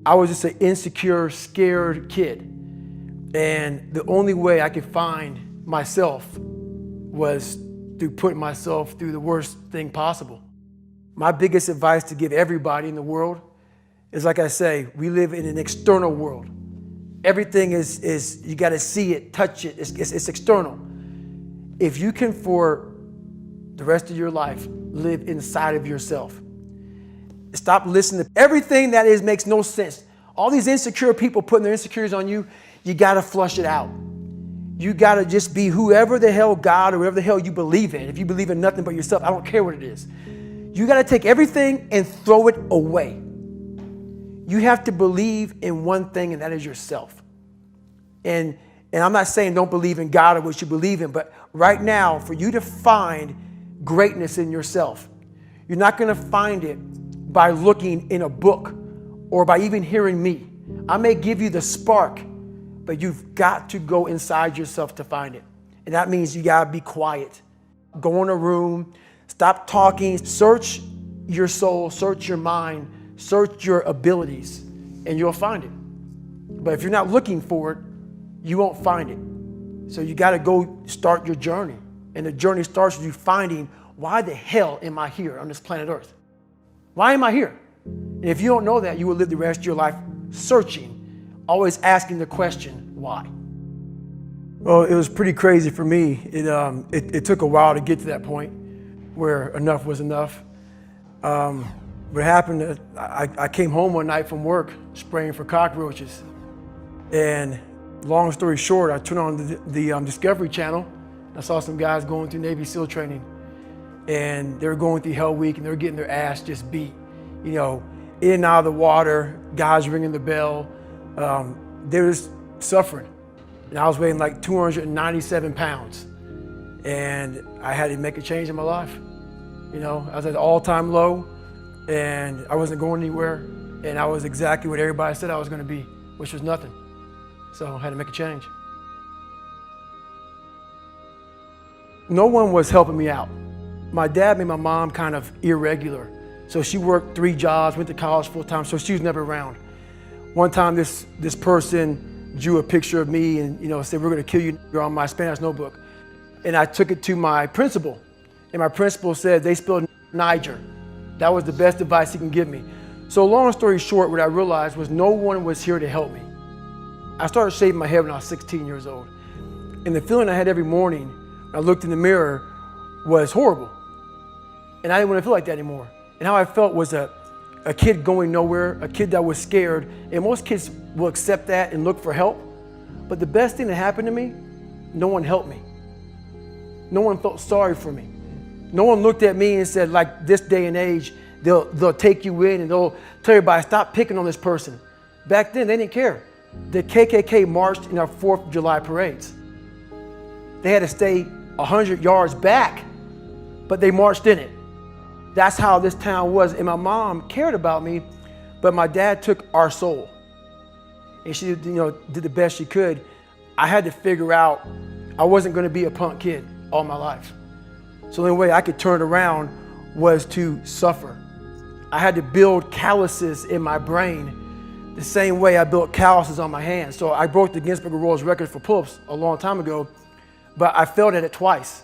I was just an insecure, scared kid. And the only way I could find myself was through putting myself through the worst thing possible. My biggest advice to give everybody in the world is, like I say, we live in an external world. Everything is you gotta see it, touch it, it's external. If you can, for the rest of your life, live inside of yourself, stop listening to everything that makes no sense. All these insecure people putting their insecurities on you, you gotta flush it out. You gotta just be whoever the hell God or whatever the hell you believe in. If you believe in nothing but yourself, I don't care what it is. You gotta take everything and throw it away. You have to believe in one thing, and that is yourself. And I'm not saying don't believe in God or what you believe in, but right now, for you to find greatness in yourself, you're not gonna find it by looking in a book or by even hearing me. I may give you the spark, but you've got to go inside yourself to find it. And that means you gotta be quiet. Go in a room, stop talking, search your soul, search your mind, search your abilities, and you'll find it. But if you're not looking for it, you won't find it. So you gotta go start your journey. And the journey starts with you finding, why the hell am I here on this planet Earth? Why am I here? And if you don't know that, you will live the rest of your life searching, always asking the question, why? Well, it was pretty crazy for me. It took a while to get to that point where enough was enough. What happened, I came home one night from work spraying for cockroaches. And long story short, I turned on the Discovery Channel. I saw some guys going through Navy SEAL training. And they were going through Hell Week and they were getting their ass just beat. You know, in and out of the water, guys ringing the bell. They were just suffering. And I was weighing like 297 pounds. And I had to make a change in my life. You know, I was at an all-time low and I wasn't going anywhere. And I was exactly what everybody said I was gonna be, which was nothing. So I had to make a change. No one was helping me out. My dad made my mom kind of irregular. So she worked 3 jobs, went to college full time, so she was never around. One time this person drew a picture of me and said, "We're gonna kill you," on my Spanish notebook. And I took it to my principal. And my principal said, "They spelled Niger." That was the best advice he can give me. So long story short, what I realized was no one was here to help me. I started shaving my head when I was 16 years old. And the feeling I had every morning when I looked in the mirror was horrible. And I didn't want to feel like that anymore. And how I felt was a kid going nowhere, a kid that was scared. And most kids will accept that and look for help. But the best thing that happened to me, no one helped me. No one felt sorry for me. No one looked at me and said, like this day and age, they'll take you in and they'll tell everybody, stop picking on this person. Back then, they didn't care. The KKK marched in our 4th of July parades. They had to stay 100 yards back, but they marched in it. That's how this town was. And my mom cared about me, but my dad took our soul. And she did the best she could. I had to figure out I wasn't gonna be a punk kid all my life. So the only way I could turn it around was to suffer. I had to build calluses in my brain the same way I built calluses on my hands. So I broke the Guinness Book of World Records for pull-ups a long time ago, but I failed at it twice.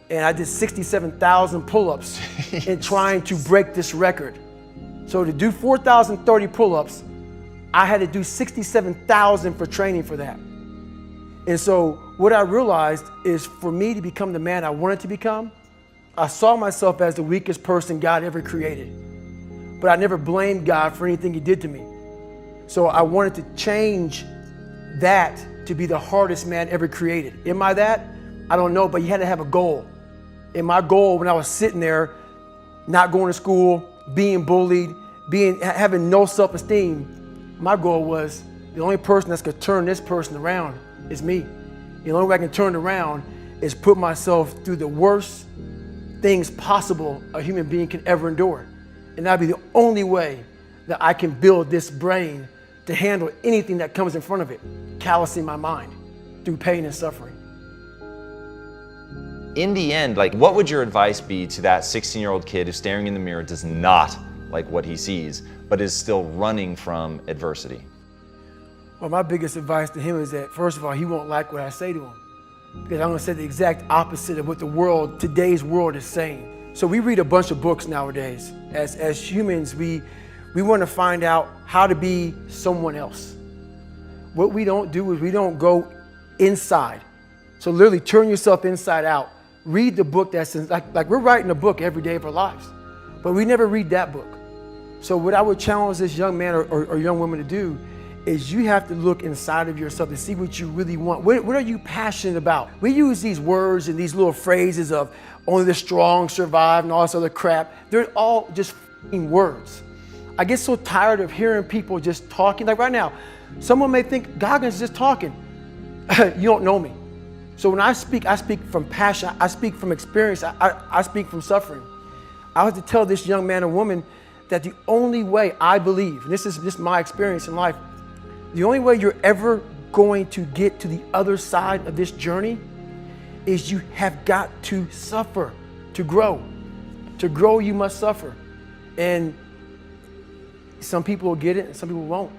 And I did 67,000 pull-ups in trying to break this record. So to do 4,030 pull-ups, I had to do 67,000 for training for that. And so what I realized is for me to become the man I wanted to become, I saw myself as the weakest person God ever created. But I never blamed God for anything he did to me. So I wanted to change that to be the hardest man ever created. Am I that? I don't know, but you had to have a goal. And my goal when I was sitting there, not going to school, being bullied, having no self-esteem, my goal was the only person that's gonna turn this person around is me. The only way I can turn it around is put myself through the worst things possible a human being can ever endure. And that'd be the only way that I can build this brain to handle anything that comes in front of it, callousing my mind through pain and suffering. In the end, what would your advice be to that 16-year-old kid who's staring in the mirror, does not like what he sees, but is still running from adversity? Well, my biggest advice to him is that, first of all, he won't like what I say to him, because I'm going to say the exact opposite of what the world, today's world, is saying. So we read a bunch of books nowadays. As humans, we want to find out how to be someone else. What we don't do is we don't go inside. So literally turn yourself inside out. Read the book that's like we're writing a book every day of our lives, but we never read that book. So what I would challenge this young man or young woman to do is you have to look inside of yourself to see what you really want. What are you passionate about? We use these words and these little phrases of only the strong survive and all this other crap. They're all just f***ing words. I get so tired of hearing people just talking. Like right now, someone may think Goggins is just talking. You don't know me. So when I speak from passion. I speak from experience. I speak from suffering. I have to tell this young man or woman that the only way I believe, and this is just my experience in life, the only way you're ever going to get to the other side of this journey is you have got to suffer to grow. To grow, you must suffer. And some people will get it and some people won't.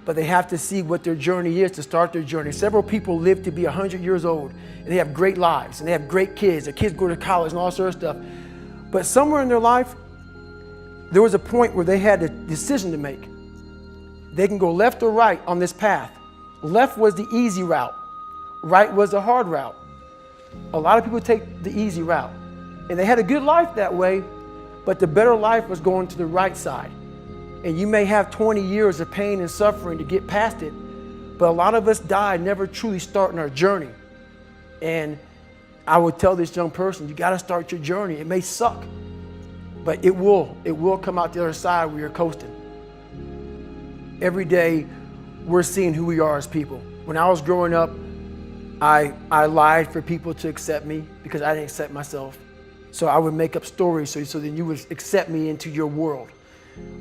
But they have to see what their journey is to start their journey. Several people live to be 100 years old and they have great lives and they have great kids. Their kids go to college and all sorts of stuff. But somewhere in their life, there was a point where they had a decision to make. They can go left or right on this path. Left was the easy route. Right was the hard route. A lot of people take the easy route. And they had a good life that way, but the better life was going to the right side. And you may have 20 years of pain and suffering to get past it, but a lot of us die never truly starting our journey. And I would tell this young person, you gotta start your journey. It may suck, but it will come out the other side where you're coasting. Every day, we're seeing who we are as people. When I was growing up, I lied for people to accept me because I didn't accept myself. So I would make up stories so then you would accept me into your world.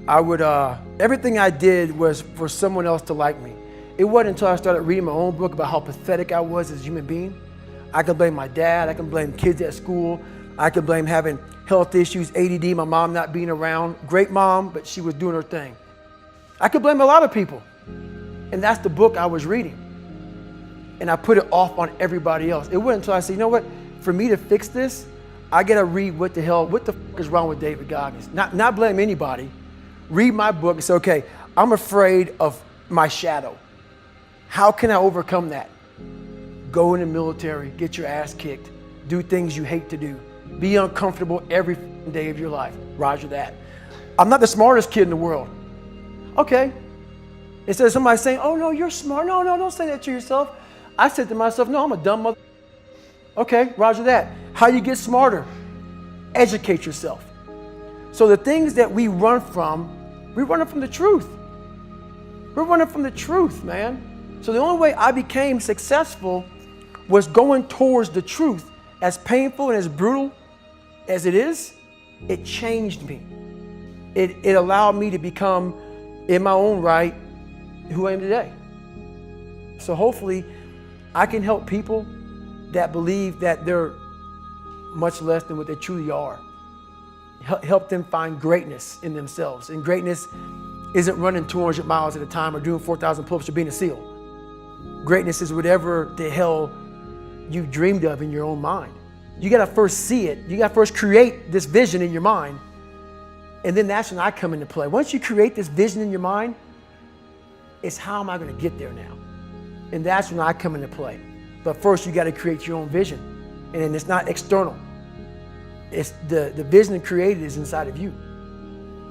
Everything I did was for someone else to like me. It wasn't until I started reading my own book about how pathetic I was as a human being. I can blame my dad, I can blame kids at school, I can blame having health issues, ADD, my mom not being around. Great mom, but she was doing her thing. I could blame a lot of people. And that's the book I was reading. And I put it off on everybody else. It wasn't until I said, you know what, for me to fix this, I gotta read what the f is wrong with David Goggins. Not blame anybody. Read my book and say, okay, I'm afraid of my shadow. How can I overcome that? Go in the military, get your ass kicked, do things you hate to do, be uncomfortable every day of your life. Roger that. I'm not the smartest kid in the world. Okay. Instead of somebody saying, oh no, you're smart. No, don't say that to yourself. I said to myself, no, I'm a dumb mother. Okay, roger that. How you get smarter? Educate yourself. So the things that we run from the truth. We're running from the truth, man. So the only way I became successful was going towards the truth. As painful and as brutal as it is, it changed me. It allowed me to become, in my own right, who I am today. So hopefully I can help people that believe that they're much less than what they truly are. Help them find greatness in themselves. And greatness isn't running 200 miles at a time or doing 4,000 pull-ups or being a SEAL. Greatness is whatever the hell you dreamed of in your own mind. You gotta first see it. You gotta first create this vision in your mind. And then that's when I come into play. Once you create this vision in your mind, it's how am I gonna get there now? And that's when I come into play. But first you gotta create your own vision. And then it's not external. It's the vision created is inside of you.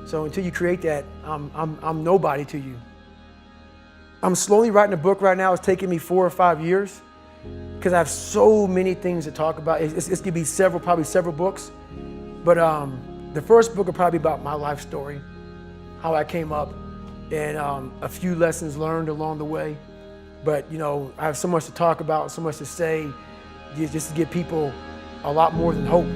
So until you create that, I'm nobody to you. I'm slowly writing a book right now. It's taking me 4 or 5 years because I have so many things to talk about. It's gonna be probably several books. But the first book will probably be about my life story, how I came up, and a few lessons learned along the way. But you know, I have so much to talk about, so much to say, just to give people a lot more than hope.